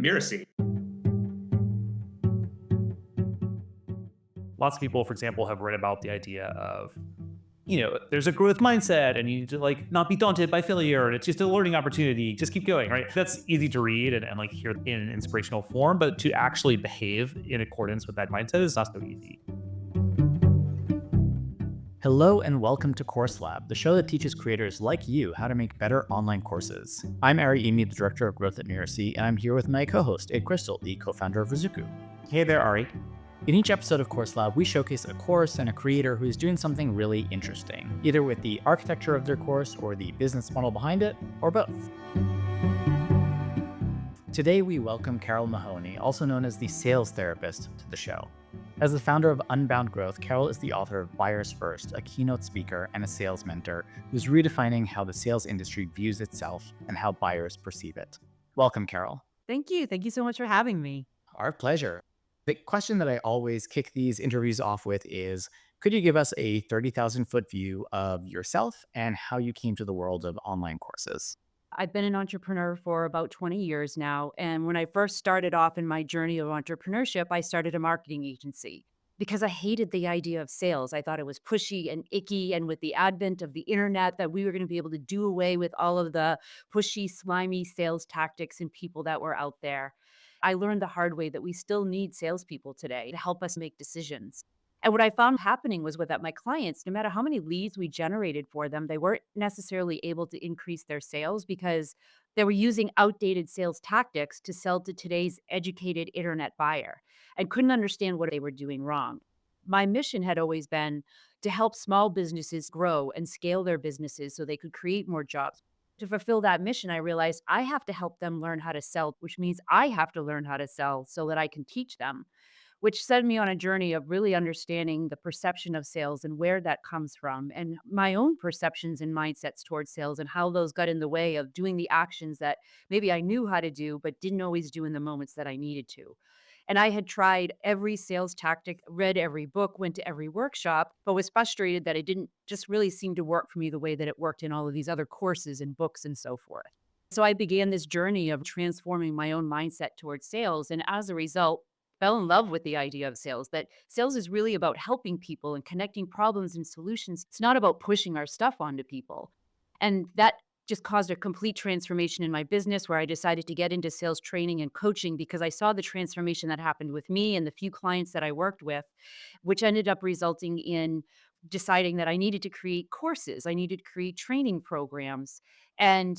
Mirasee. Lots of people, for example, have read about the idea of, there's a growth mindset and you need to not be daunted by failure. And it's just a learning opportunity. Just keep going, right? That's easy to read and hear in an inspirational form, but to actually behave in accordance with that mindset is not so easy. Hello and welcome to Course Lab, the show that teaches creators like you how to make better online courses. I'm Ari Emi, the Director of Growth at Mirasee, and I'm here with my co-host, Ed Crystal, the co-founder of Rizuku. Hey there, Ari. In each episode of Course Lab, we showcase a course and a creator who is doing something really interesting, either with the architecture of their course or the business model behind it, or both. Today, we welcome Carole Mahoney, also known as the sales therapist, to the show. As the founder of Unbound Growth, Carole is the author of Buyers First, a keynote speaker and a sales mentor who's redefining how the sales industry views itself and how buyers perceive it. Welcome, Carole. Thank you. Thank you so much for having me. Our pleasure. The question that I always kick these interviews off with is, could you give us a 30,000-foot view of yourself and how you came to the world of online courses? I've been an entrepreneur for about 20 years now. And when I first started off in my journey of entrepreneurship, I started a marketing agency because I hated the idea of sales. I thought it was pushy and icky. And with the advent of the internet, that we were going to be able to do away with all of the pushy, slimy sales tactics and people that were out there. I learned the hard way that we still need salespeople today to help us make decisions. And what I found happening was with that my clients, no matter how many leads we generated for them, they weren't necessarily able to increase their sales because they were using outdated sales tactics to sell to today's educated internet buyer and couldn't understand what they were doing wrong. My mission had always been to help small businesses grow and scale their businesses so they could create more jobs. To fulfill that mission, I realized I have to help them learn how to sell, which means I have to learn how to sell so that I can teach them, which set me on a journey of really understanding the perception of sales and where that comes from, and my own perceptions and mindsets towards sales and how those got in the way of doing the actions that maybe I knew how to do, but didn't always do in the moments that I needed to. And I had tried every sales tactic, read every book, went to every workshop, but was frustrated that it didn't just really seem to work for me the way that it worked in all of these other courses and books and so forth. So I began this journey of transforming my own mindset towards sales. And as a result, fell in love with the idea of sales, that sales is really about helping people and connecting problems and solutions. It's not about pushing our stuff onto people. And that just caused a complete transformation in my business where I decided to get into sales training and coaching because I saw the transformation that happened with me and the few clients that I worked with, which ended up resulting in deciding that I needed to create courses. I needed to create training programs. And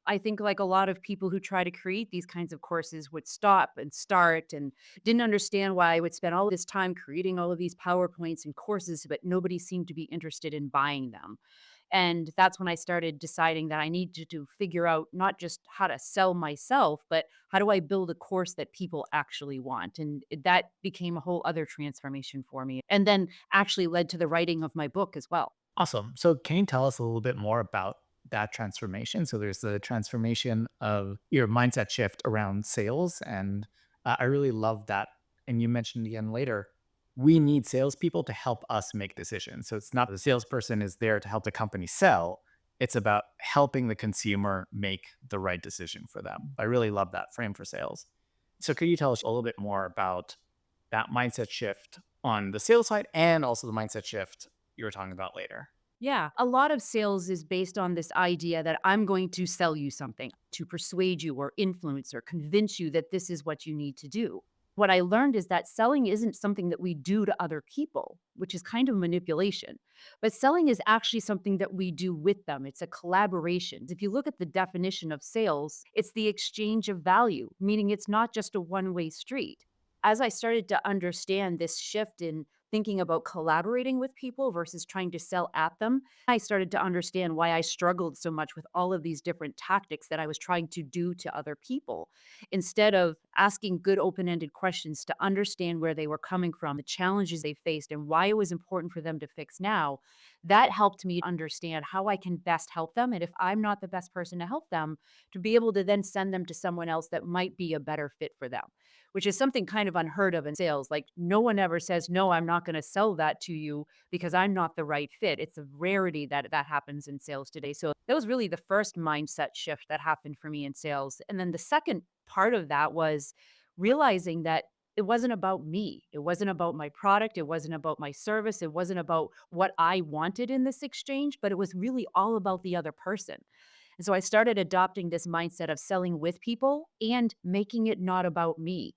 I think like a lot of people who try to create these kinds of courses would stop and start and didn't understand why I would spend all this time creating all of these PowerPoints and courses, but nobody seemed to be interested in buying them. And that's when I started deciding that I needed to figure out not just how to sell myself, but how do I build a course that people actually want? And that became a whole other transformation for me. And then actually led to the writing of my book as well. Awesome. So can you tell us a little bit more about that transformation? So there's the transformation of your mindset shift around sales. And I really love that. And you mentioned again later, we need salespeople to help us make decisions. So it's not the salesperson is there to help the company sell. It's about helping the consumer make the right decision for them. I really love that frame for sales. So could you tell us a little bit more about that mindset shift on the sales side and also the mindset shift you were talking about later? Yeah, a lot of sales is based on this idea that I'm going to sell you something to persuade you or influence or convince you that this is what you need to do. What I learned is that selling isn't something that we do to other people, which is kind of manipulation. But selling is actually something that we do with them. It's a collaboration. If you look at the definition of sales, it's the exchange of value, meaning it's not just a one-way street. As I started to understand this shift in thinking about collaborating with people versus trying to sell at them, I started to understand why I struggled so much with all of these different tactics that I was trying to do to other people. Instead of asking good open ended questions to understand where they were coming from, the challenges they faced, and why it was important for them to fix now, that helped me understand how I can best help them. And if I'm not the best person to help them, to be able to then send them to someone else that might be a better fit for them, which is something kind of unheard of in sales. Like, no one ever says, no, I'm not not going to sell that to you because I'm not the right fit. It's a rarity that that happens in sales today. So that was really the first mindset shift that happened for me in sales. And then the second part of that was realizing that it wasn't about me. It wasn't about my product. It wasn't about my service. It wasn't about what I wanted in this exchange, but it was really all about the other person. And so I started adopting this mindset of selling with people and making it not about me,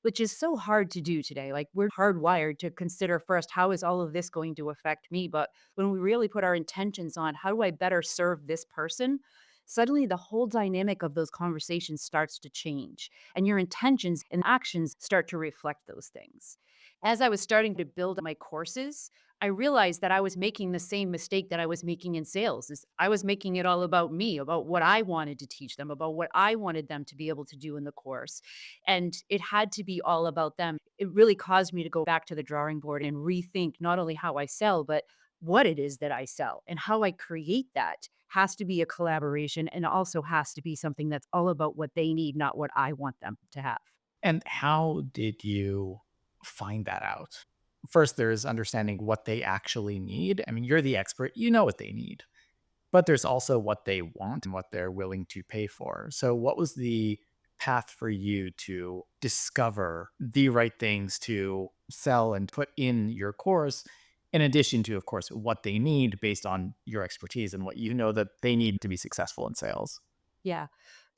which is so hard to do today. Like we're hardwired to consider first, how is all of this going to affect me? But when we really put our intentions on how do I better serve this person, suddenly the whole dynamic of those conversations starts to change and your intentions and actions start to reflect those things. As I was starting to build my courses, I realized that I was making the same mistake that I was making in sales. Is I was making it all about me, about what I wanted to teach them, about what I wanted them to be able to do in the course. And it had to be all about them. It really caused me to go back to the drawing board and rethink not only how I sell, but what it is that I sell and how I create that has to be a collaboration and also has to be something that's all about what they need, not what I want them to have. And how did you find that out? First, there's understanding what they actually need. I mean, you're the expert, you know what they need, but there's also what they want and what they're willing to pay for. So, what was the path for you to discover the right things to sell and put in your course, in addition to, of course, what they need based on your expertise and what you know that they need to be successful in sales? Yeah.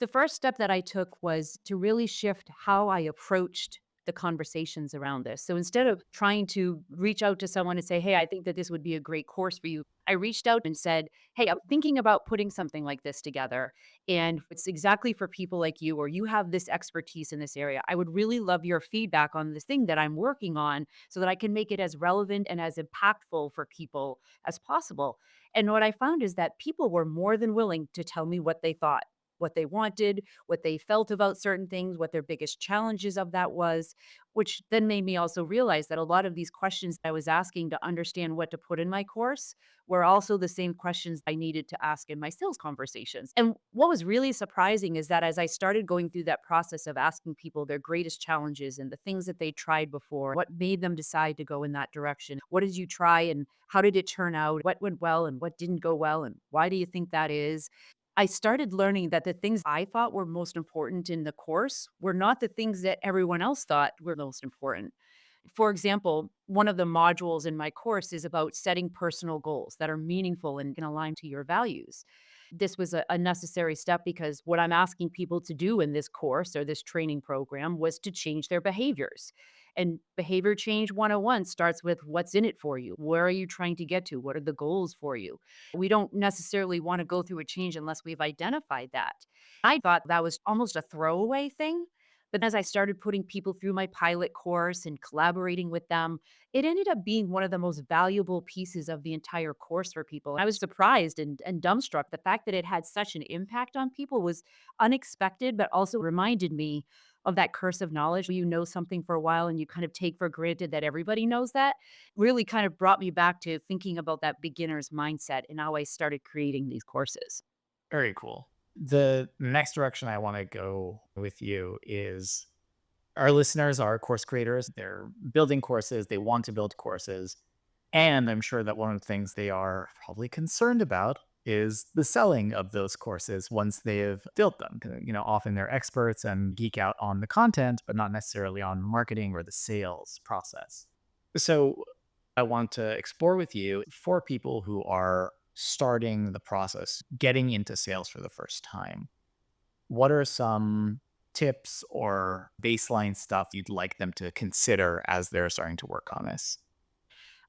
The first step that I took was to really shift how I approached the conversations around this. So instead of trying to reach out to someone and say, "Hey, I think that this would be a great course for you," I reached out and said, "Hey, I'm thinking about putting something like this together. And it's exactly for people like you, or you have this expertise in this area. I would really love your feedback on this thing that I'm working on so that I can make it as relevant and as impactful for people as possible." And what I found is that people were more than willing to tell me what they thought, what they wanted, what they felt about certain things, what their biggest challenges of that was, which then made me also realize that a lot of these questions I was asking to understand what to put in my course were also the same questions I needed to ask in my sales conversations. And what was really surprising is that as I started going through that process of asking people their greatest challenges and the things that they tried before, what made them decide to go in that direction, what did you try and how did it turn out, what went well and what didn't go well, and why do you think that is? I started learning that the things I thought were most important in the course were not the things that everyone else thought were most important. For example, one of the modules in my course is about setting personal goals that are meaningful and can align to your values. This was a necessary step because what I'm asking people to do in this course or this training program was to change their behaviors. And behavior change 101 starts with what's in it for you. Where are you trying to get to? What are the goals for you? We don't necessarily want to go through a change unless we've identified that. I thought that was almost a throwaway thing. But as I started putting people through my pilot course and collaborating with them, it ended up being one of the most valuable pieces of the entire course for people. I was surprised and dumbstruck. The fact that it had such an impact on people was unexpected, but also reminded me of that curse of knowledge. Where you know something for a while and you kind of take for granted that everybody knows that really kind of brought me back to thinking about that beginner's mindset and how I started creating these courses. Very cool. The next direction I want to go with you is our listeners are course creators. They're building courses, they want to build courses. And I'm sure that one of the things they are probably concerned about is the selling of those courses once they have built them. 'Cause, often they're experts and geek out on the content, but not necessarily on marketing or the sales process. So I want to explore with you for people who are starting the process, getting into sales for the first time. What are some tips or baseline stuff you'd like them to consider as they're starting to work on this?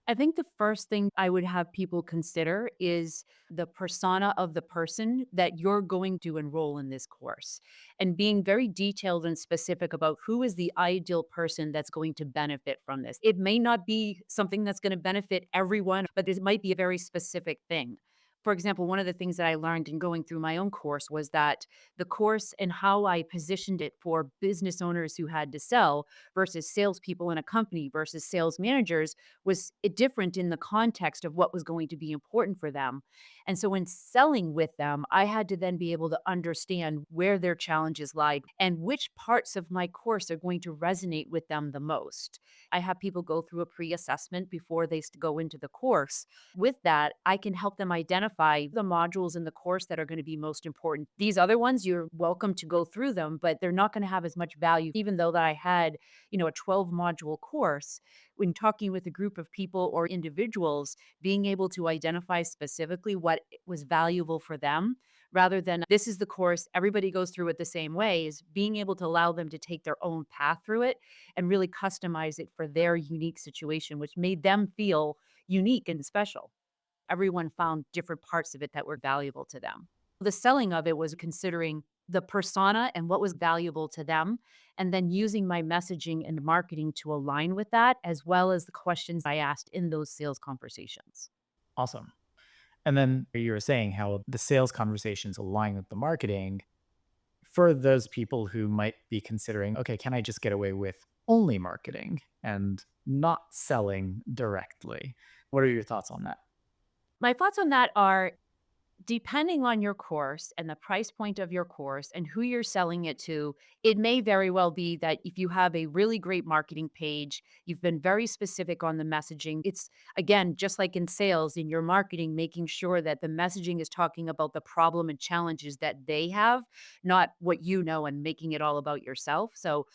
I think the first thing I would have people consider is the persona of the person that you're going to enroll in this course and being very detailed and specific about who is the ideal person that's going to benefit from this. It may not be something that's going to benefit everyone, but this might be a very specific thing. For example, one of the things that I learned in going through my own course was that the course and how I positioned it for business owners who had to sell versus salespeople in a company versus sales managers was different in the context of what was going to be important for them. And so when selling with them, I had to then be able to understand where their challenges lie and which parts of my course are going to resonate with them the most. I have people go through a pre assessment before they go into the course. With that, I can help them identify the modules in the course that are going to be most important. These other ones, you're welcome to go through them, but they're not going to have as much value, even though that I had, a 12 module course. When talking with a group of people or individuals, being able to identify specifically what was valuable for them rather than this is the course, everybody goes through it the same way, is being able to allow them to take their own path through it and really customize it for their unique situation, which made them feel unique and special. Everyone found different parts of it that were valuable to them. The selling of it was considering the persona and what was valuable to them, and then using my messaging and marketing to align with that, as well as the questions I asked in those sales conversations. Awesome. And then you were saying how the sales conversations align with the marketing for those people who might be considering, okay, can I just get away with only marketing and not selling directly? What are your thoughts on that? My thoughts on that are depending on your course and the price point of your course and who you're selling it to, it may very well be that if you have a really great marketing page, you've been very specific on the messaging. It's again, just like in sales, in your marketing, making sure that the messaging is talking about the problem and challenges that they have, not what you know, and making it all about yourself. So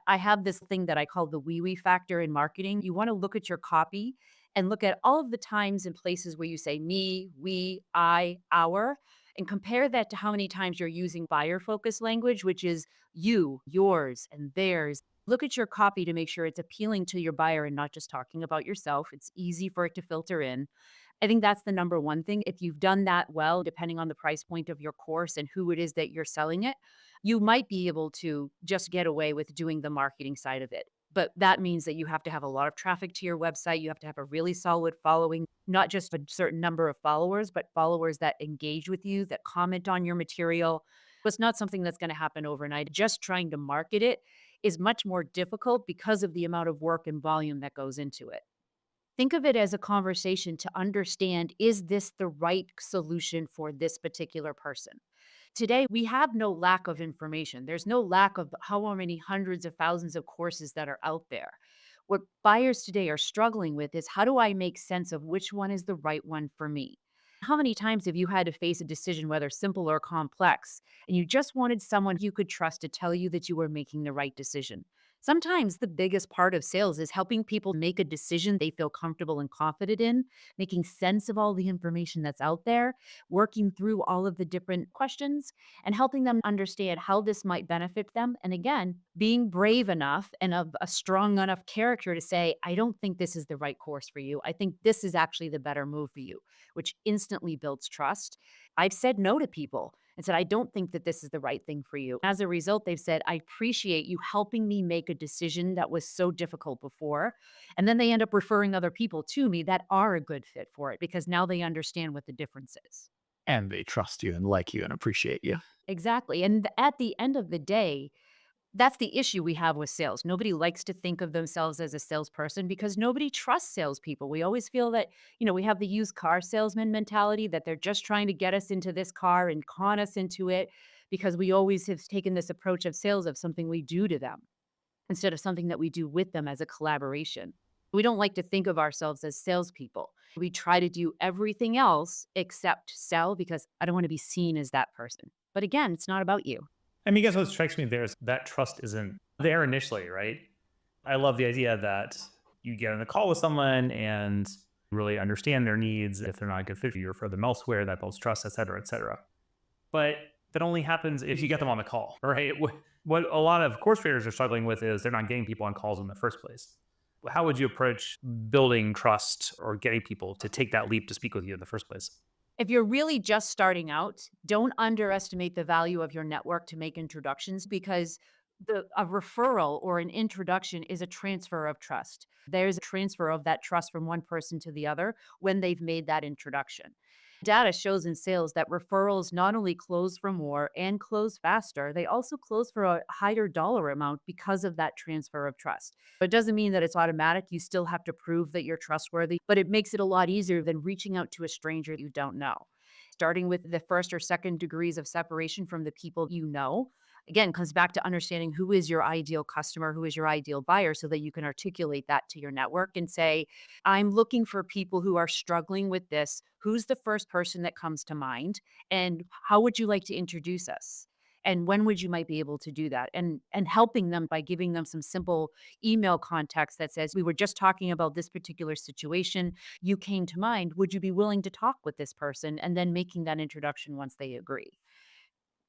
I have this thing that I call the wee wee factor in marketing. You want to look at your copy and look at all of the times and places where you say me, we, I, our, and compare that to how many times you're using buyer focused language, which is you, yours, and theirs. Look at your copy to make sure it's appealing to your buyer and not just talking about yourself. It's easy for it to filter in. I think that's the number one thing. If you've done that well, depending on the price point of your course and who it is that you're selling it, you might be able to just get away with doing the marketing side of it. But that means that you have to have a lot of traffic to your website. You have to have a really solid following, not just a certain number of followers, but followers that engage with you, that comment on your material. It's not something that's going to happen overnight. Just trying to market it is much more difficult because of the amount of work and volume that goes into it. Think of it as a conversation to understand, is this the right solution for this particular person? Today, we have no lack of information. There's no lack of how many hundreds of thousands of courses that are out there. What buyers today are struggling with is how do I make sense of which one is the right one for me? How many times have you had to face a decision, whether simple or complex, and you just wanted someone you could trust to tell you that you were making the right decision? Sometimes the biggest part of sales is helping people make a decision they feel comfortable and confident in, making sense of all the information that's out there, working through all of the different questions, and helping them understand how this might benefit them. And again, being brave enough and of a strong enough character to say, I don't think this is the right course for you. I think this is actually the better move for you, which instantly builds trust. I've said no to people and said, I don't think that this is the right thing for you. As a result, they've said, I appreciate you helping me make a decision that was so difficult before. And then they end up referring other people to me that are a good fit for it because now they understand what the difference is. And they trust you and like you and appreciate you. Exactly. And at the end of the day, that's the issue we have with sales. Nobody likes to think of themselves as a salesperson because nobody trusts salespeople. We always feel that, we have the used car salesman mentality that they're just trying to get us into this car and con us into it because we always have taken this approach of sales of something we do to them instead of something that we do with them as a collaboration. We don't like to think of ourselves as salespeople. We try to do everything else except sell because I don't want to be seen as that person. But again, it's not about you. I mean, I guess what strikes me there is that trust isn't there initially, right? I love the idea that you get on a call with someone and really understand their needs. If they're not a good fit for you, refer them elsewhere, that builds trust, et cetera, et cetera. But that only happens if you get them on the call, right? What a lot of course creators are struggling with is they're not getting people on calls in the first place. How would you approach building trust or getting people to take that leap to speak with you in the first place? If you're really just starting out, don't underestimate the value of your network to make introductions because a referral or an introduction is a transfer of trust. There's a transfer of that trust from one person to the other when they've made that introduction. Data shows in sales that referrals not only close for more and close faster, they also close for a higher dollar amount because of that transfer of trust. It doesn't mean that it's automatic. You still have to prove that you're trustworthy, but it makes it a lot easier than reaching out to a stranger you don't know. Starting with the first or second degrees of separation from the people you know, again, comes back to understanding who is your ideal customer, who is your ideal buyer, so that you can articulate that to your network and say, I'm looking for people who are struggling with this. Who's the first person that comes to mind? And how would you like to introduce us? And when would you might be able to do that? And helping them by giving them some simple email context that says, we were just talking about this particular situation. You came to mind. Would you be willing to talk with this person? And then making that introduction once they agree.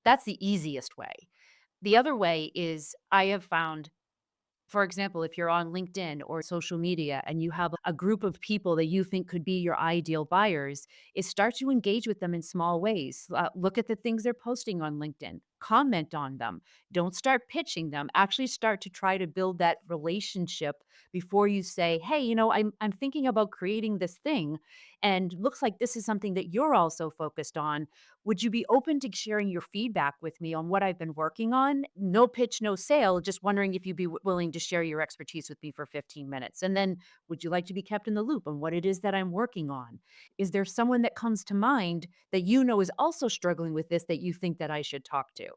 That's the easiest way. The other way is I have found, for example, if you're on LinkedIn or social media and you have a group of people that you think could be your ideal buyers, is start to engage with them in small ways. Look at the things they're posting on LinkedIn, comment on them. Don't start pitching them. Actually, start to try to build that relationship before you say, "Hey, I'm thinking about creating this thing, and looks like this is something that you're also focused on. Would you be open to sharing your feedback with me on what I've been working on? No pitch, no sale. Just wondering if you'd be willing to share your expertise with me for 15 minutes. And then, would you like to be kept in the loop on what it is that I'm working on? Is there someone that comes to mind that you know is also struggling with this that you think that I should talk to?"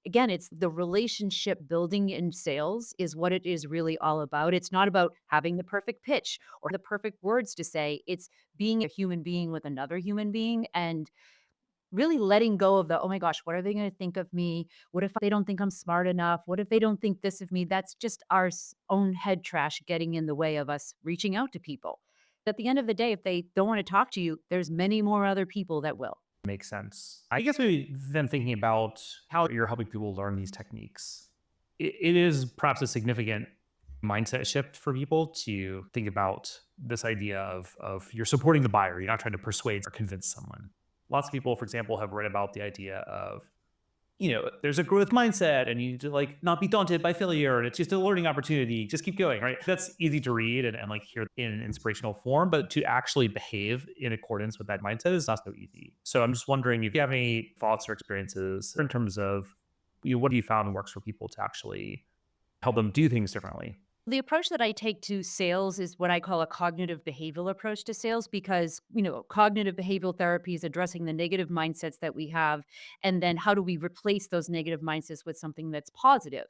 Again, it's the relationship building in sales is what it is really all about. It's not about having the perfect pitch or the perfect words to say. It's being a human being with another human being and really letting go of the, "Oh my gosh, what are they gonna think of me? What if they don't think I'm smart enough? What if they don't think this of me?" That's just our own head trash getting in the way of us reaching out to people. At the end of the day, if they don't wanna talk to you, there's many more other people that will. Makes sense. I guess maybe then thinking about how you're helping people learn these techniques, it is perhaps a significant mindset shift for people to think about this idea of you're supporting the buyer. You're not trying to persuade or convince someone. Lots of people, for example, have read about the idea of there's a growth mindset and you need to like not be daunted by failure and it's just a learning opportunity. Just keep going, right? That's easy to read and like hear in an inspirational form, but to actually behave in accordance with that mindset is not so easy. So I'm just wondering if you have any thoughts or experiences in terms of what have you found works for people to actually help them do things differently? The approach that I take to sales is what I call a cognitive behavioral approach to sales because, cognitive behavioral therapy is addressing the negative mindsets that we have. And then how do we replace those negative mindsets with something that's positive?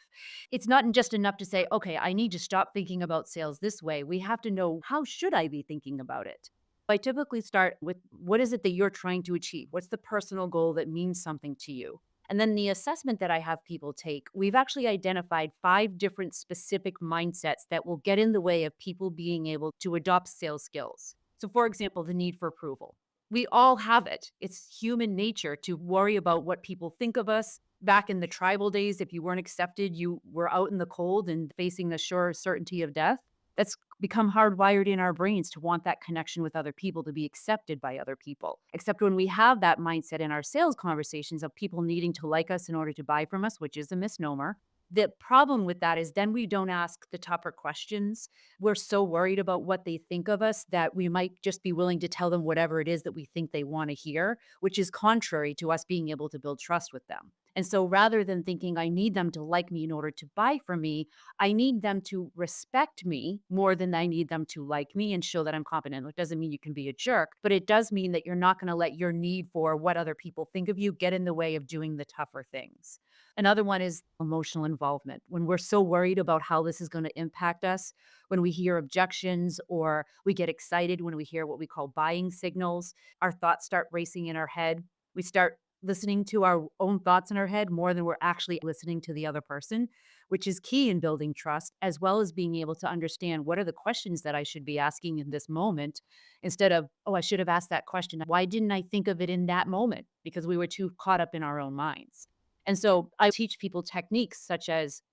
It's not just enough to say, okay, I need to stop thinking about sales this way. We have to know, how should I be thinking about it? I typically start with, what is it that you're trying to achieve? What's the personal goal that means something to you? And then the assessment that I have people take, we've actually identified 5 different specific mindsets that will get in the way of people being able to adopt sales skills. So, for example, the need for approval. We all have it. It's human nature to worry about what people think of us. Back in the tribal days, if you weren't accepted, you were out in the cold and facing the sure certainty of death. That's become hardwired in our brains to want that connection with other people, to be accepted by other people. Except when we have that mindset in our sales conversations of people needing to like us in order to buy from us, which is a misnomer. The problem with that is then we don't ask the tougher questions. We're so worried about what they think of us that we might just be willing to tell them whatever it is that we think they want to hear, which is contrary to us being able to build trust with them. And so rather than thinking I need them to like me in order to buy from me, I need them to respect me more than I need them to like me and show that I'm competent. It doesn't mean you can be a jerk, but it does mean that you're not going to let your need for what other people think of you get in the way of doing the tougher things. Another one is emotional involvement. When we're so worried about how this is going to impact us, when we hear objections or we get excited when we hear what we call buying signals, our thoughts start racing in our head. We start listening to our own thoughts in our head more than we're actually listening to the other person, which is key in building trust, as well as being able to understand what are the questions that I should be asking in this moment instead of, oh, I should have asked that question. Why didn't I think of it in that moment? Because we were too caught up in our own minds. And so I teach people techniques such as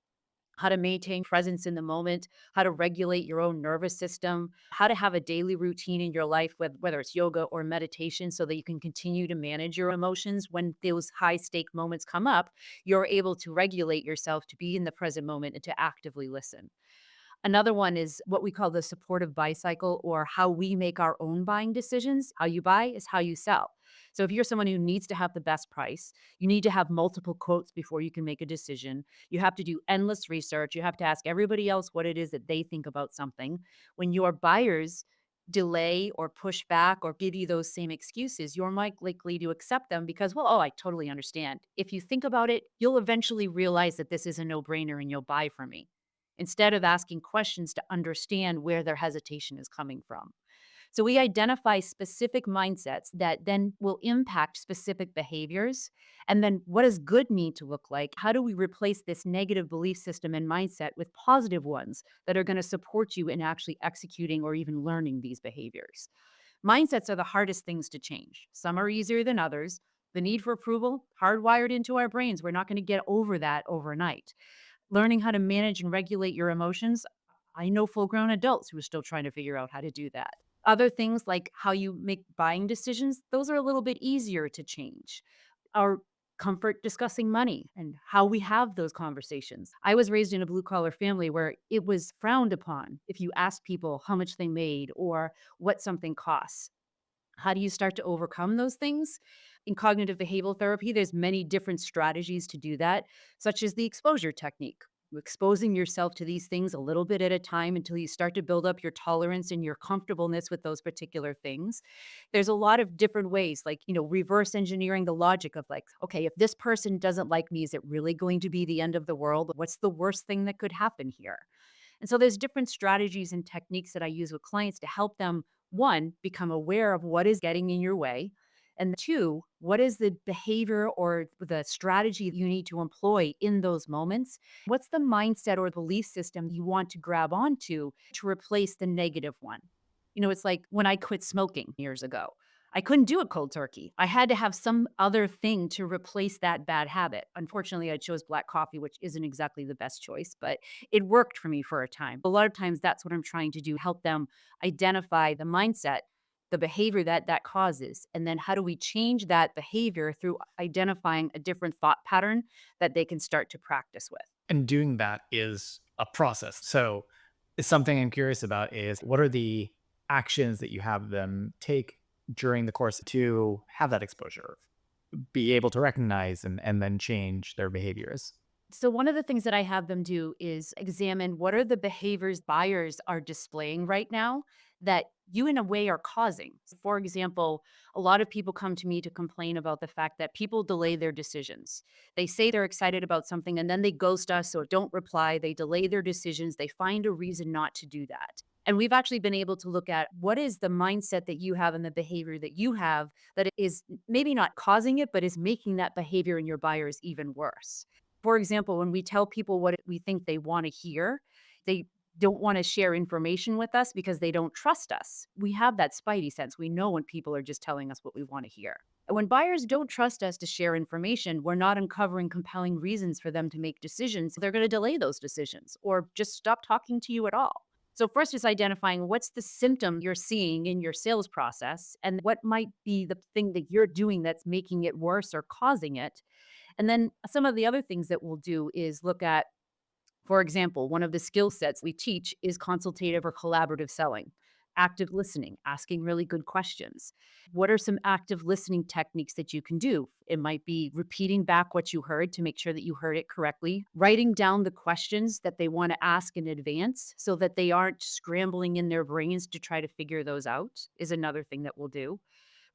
how to maintain presence in the moment, how to regulate your own nervous system, how to have a daily routine in your life, whether it's yoga or meditation, so that you can continue to manage your emotions when those high stake moments come up. You're able to regulate yourself to be in the present moment and to actively listen. Another one is what we call the supportive buy cycle, or how we make our own buying decisions. How you buy is how you sell. So if you're someone who needs to have the best price, you need to have multiple quotes before you can make a decision. You have to do endless research. You have to ask everybody else what it is that they think about something. When your buyers delay or push back or give you those same excuses, you're more likely to accept them because, well, oh, I totally understand. If you think about it, you'll eventually realize that this is a no brainer and you'll buy from me instead of asking questions to understand where their hesitation is coming from. So we identify specific mindsets that then will impact specific behaviors. And then what does good need to look like? How do we replace this negative belief system and mindset with positive ones that are going to support you in actually executing or even learning these behaviors? Mindsets are the hardest things to change. Some are easier than others. The need for approval, hardwired into our brains. We're not going to get over that overnight. Learning how to manage and regulate your emotions, I know full grown adults who are still trying to figure out how to do that. Other things like how you make buying decisions, those are a little bit easier to change. Our comfort discussing money and how we have those conversations. I was raised in a blue collar family where it was frowned upon if you asked people how much they made or what something costs. How do you start to overcome those things? In cognitive behavioral therapy, there's many different strategies to do that, such as the exposure technique. Exposing yourself to these things a little bit at a time until you start to build up your tolerance and your comfortableness with those particular things. There's a lot of different ways, like, reverse engineering the logic of like, okay, if this person doesn't like me, is it really going to be the end of the world? What's the worst thing that could happen here? And so there's different strategies and techniques that I use with clients to help them, one, become aware of what is getting in your way. And two, what is the behavior or the strategy you need to employ in those moments? What's the mindset or belief system you want to grab onto to replace the negative one? It's like when I quit smoking years ago. I couldn't do it cold turkey. I had to have some other thing to replace that bad habit. Unfortunately, I chose black coffee, which isn't exactly the best choice, but it worked for me for a time. A lot of times that's what I'm trying to do, help them identify the mindset, the behavior that that causes, and then how do we change that behavior through identifying a different thought pattern that they can start to practice with. And doing that is a process. So, it's something I'm curious about is what are the actions that you have them take during the course to have that exposure, be able to recognize and then change their behaviors? So one of the things that I have them do is examine what are the behaviors buyers are displaying right now that you in a way are causing. For example, a lot of people come to me to complain about the fact that people delay their decisions. They say they're excited about something and then they ghost us or don't reply. They delay their decisions. They find a reason not to do that. And we've actually been able to look at what is the mindset that you have and the behavior that you have that is maybe not causing it, but is making that behavior in your buyers even worse. For example, when we tell people what we think they want to hear, they don't want to share information with us because they don't trust us. We have that spidey sense. We know when people are just telling us what we want to hear. And when buyers don't trust us to share information, we're not uncovering compelling reasons for them to make decisions. They're going to delay those decisions or just stop talking to you at all. So, first is identifying what's the symptom you're seeing in your sales process and what might be the thing that you're doing that's making it worse or causing it. And then some of the other things that we'll do is look at, for example, one of the skill sets we teach is consultative or collaborative selling, active listening, asking really good questions. What are some active listening techniques that you can do? It might be repeating back what you heard to make sure that you heard it correctly, writing down the questions that they want to ask in advance so that they aren't scrambling in their brains to try to figure those out, is another thing that we'll do.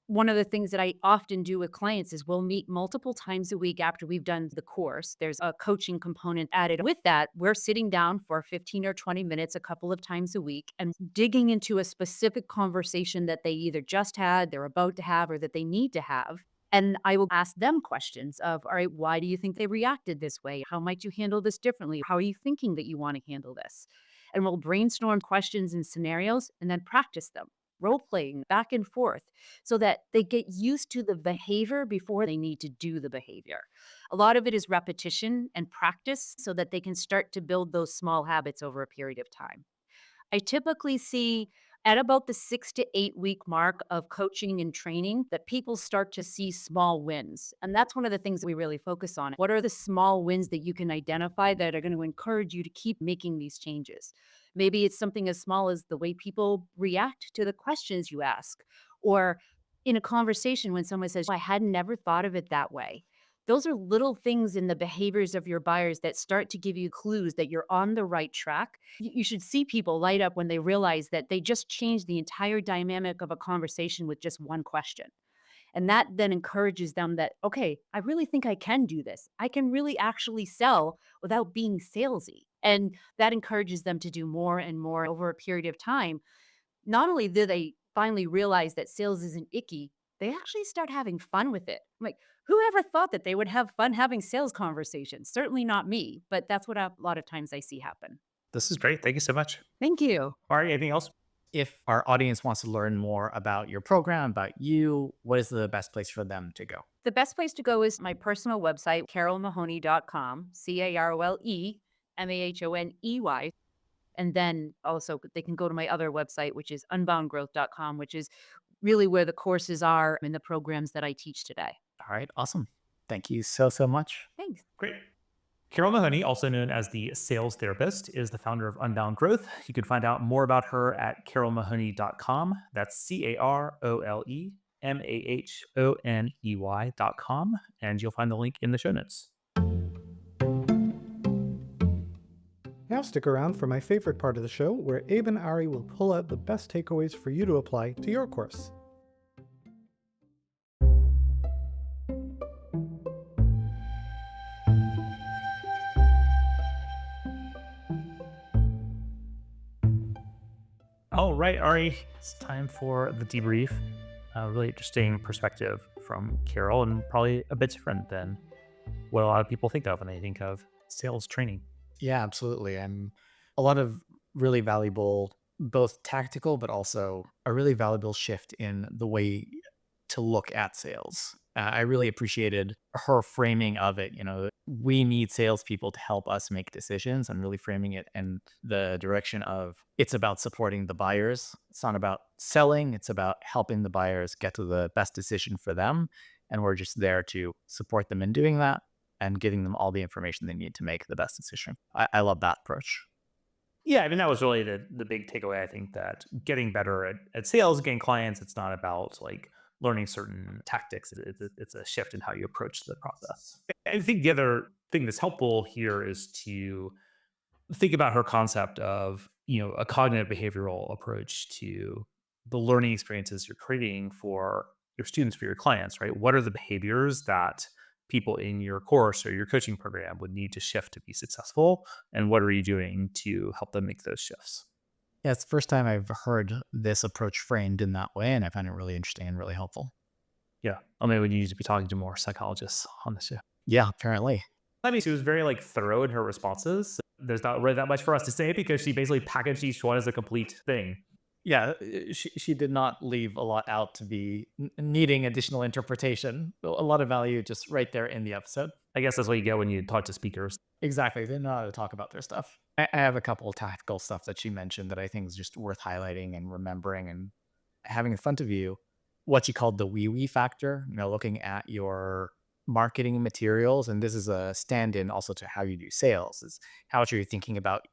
One of the things that I often do with clients is we'll meet multiple times a week after we've done the course. There's a coaching component added with that. We're sitting down for 15 or 20 minutes a couple of times a week and digging into a specific conversation that they either just had, they're about to have, or that they need to have. And I will ask them questions of, all right, why do you think they reacted this way? How might you handle this differently? How are you thinking that you want to handle this? And we'll brainstorm questions and scenarios and then practice them, role playing back and forth so that they get used to the behavior before they need to do the behavior. A lot of it is repetition and practice so that they can start to build those small habits over a period of time. I typically see at about the 6 to 8 week mark of coaching and training that people start to see small wins. And that's one of the things we really focus on. What are the small wins that you can identify that are going to encourage you to keep making these changes? Maybe it's something as small as the way people react to the questions you ask, or in a conversation when someone says, I had never thought of it that way. Those are little things in the behaviors of your buyers that start to give you clues that you're on the right track. You should see people light up when they realize that they just changed the entire dynamic of a conversation with just one question. And that then encourages them that, okay, I really think I can do this. I can really actually sell without being salesy. And that encourages them to do more and more over a period of time. Not only do they finally realize that sales isn't icky, they actually start having fun with it. I'm like, who ever thought that they would have fun having sales conversations? Certainly not me, but that's what a lot of times I see happen. This is great. Thank you so much. Thank you. Ari, anything else? If our audience wants to learn more about your program, about you, what is the best place for them to go? The best place to go is my personal website, carolemahoney.com, CaroleMahoney. And then also they can go to my other website, which is unboundgrowth.com, which is really where the courses are and the programs that I teach today. All right, awesome. Thank you so much. Thanks. Great. Carole Mahoney, also known as the sales therapist, is the founder of Unbound Growth. You can find out more about her at carolemahoney.com. That's CaroleMahoney.com. And you'll find the link in the show notes. Now stick around for my favorite part of the show, where Abe and Ari will pull out the best takeaways for you to apply to your course. All right, Ari, it's time for the debrief. A really interesting perspective from Carole, and probably a bit different than what a lot of people think of when they think of sales training. Yeah, absolutely. And a lot of really valuable, both tactical, but also a really valuable shift in the way to look at sales. I really appreciated her framing of it. You know, we need salespeople to help us make decisions, and really framing it in the direction of it's about supporting the buyers. It's not about selling, it's about helping the buyers get to the best decision for them. And we're just there to support them in doing that and giving them all the information they need to make the best decision. I love that approach. Yeah, I mean, that was really the big takeaway. I think that getting better at sales, getting clients, it's not about like learning certain tactics. It's a shift in how you approach the process. I think the other thing that's helpful here is to think about her concept of, a cognitive behavioral approach to the learning experiences you're creating for your students, for your clients, right? What are the behaviors that people in your course or your coaching program would need to shift to be successful? And what are you doing to help them make those shifts? Yeah, it's the first time I've heard this approach framed in that way, and I find it really interesting and really helpful. Yeah. I mean, we need to be talking to more psychologists on this show. Yeah, apparently. I mean, she was very thorough in her responses. There's not really that much for us to say because she basically packaged each one as a complete thing. Yeah, she did not leave a lot out to be needing additional interpretation. A lot of value just right there in the episode. I guess that's what you get when you talk to speakers. Exactly. They know how to talk about their stuff. I have a couple of tactical stuff that she mentioned that I think is just worth highlighting and remembering and having in front of you what she called the wee factor, looking at your marketing materials. And this is a stand-in also to how you do sales, is how much are you thinking about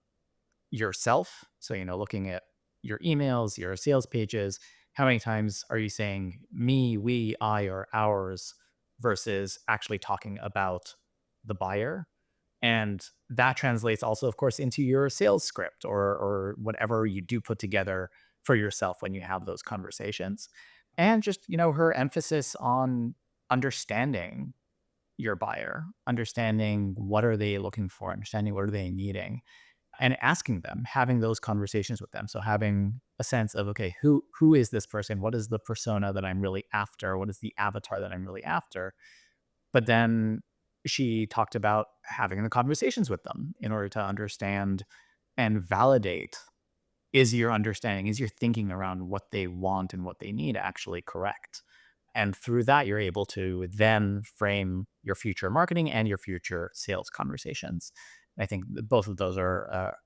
yourself? So, looking at your emails, your sales pages, how many times are you saying me, we, I, or ours versus actually talking about the buyer? And that translates also, of course, into your sales script or whatever you do put together for yourself when you have those conversations. And just, her emphasis on understanding your buyer, understanding what are they looking for, understanding what are they needing, and asking them, having those conversations with them. So having a sense of, okay, who is this person? What is the persona that I'm really after? What is the avatar that I'm really after? But then she talked about having the conversations with them in order to understand and validate, is your understanding, is your thinking around what they want and what they need actually correct? And through that, you're able to then frame your future marketing and your future sales conversations. I think that both of those are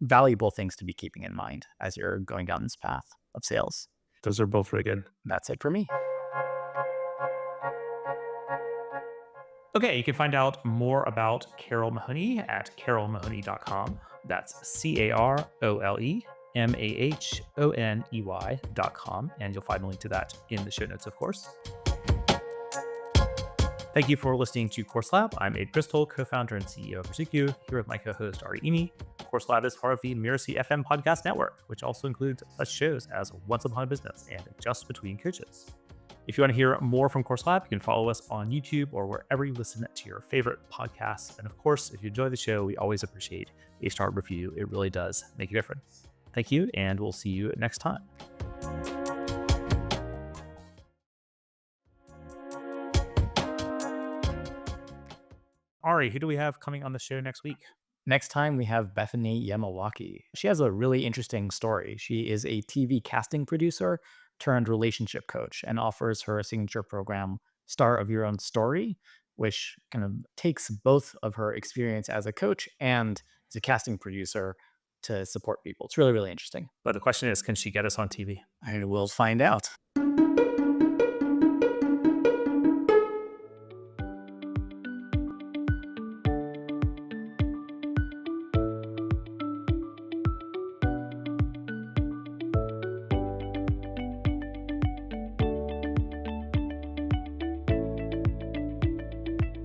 valuable things to be keeping in mind as you're going down this path of sales. Those are both really good. That's it for me. Okay, you can find out more about Carole Mahoney at carolemahoney.com. That's CaroleMahoney.com. mahoney.com, and you'll find a link to that in the show notes, of course. Thank you for listening to Course Lab. I'm Abe Crystal, co-founder and CEO of Mirasee, here with my co-host Ari Emi. Course Lab is part of the Mirasee FM podcast network, which also includes such shows as Once Upon a Business and Just Between Coaches. If you want to hear more from Course Lab, you can follow us on YouTube or wherever you listen to your favorite podcasts. And of course, if you enjoy the show, we always appreciate a star review. It really does make a difference. Thank you, and we'll see you next time. Ari, who do we have coming on the show next week? Next time, we have Bethany Yamawaki. She has a really interesting story. She is a TV casting producer turned relationship coach and offers her signature program, Star of Your Own Story, which kind of takes both of her experience as a coach and as a casting producer to support people. It's really, really interesting. But the question is, can she get us on TV? I will find out.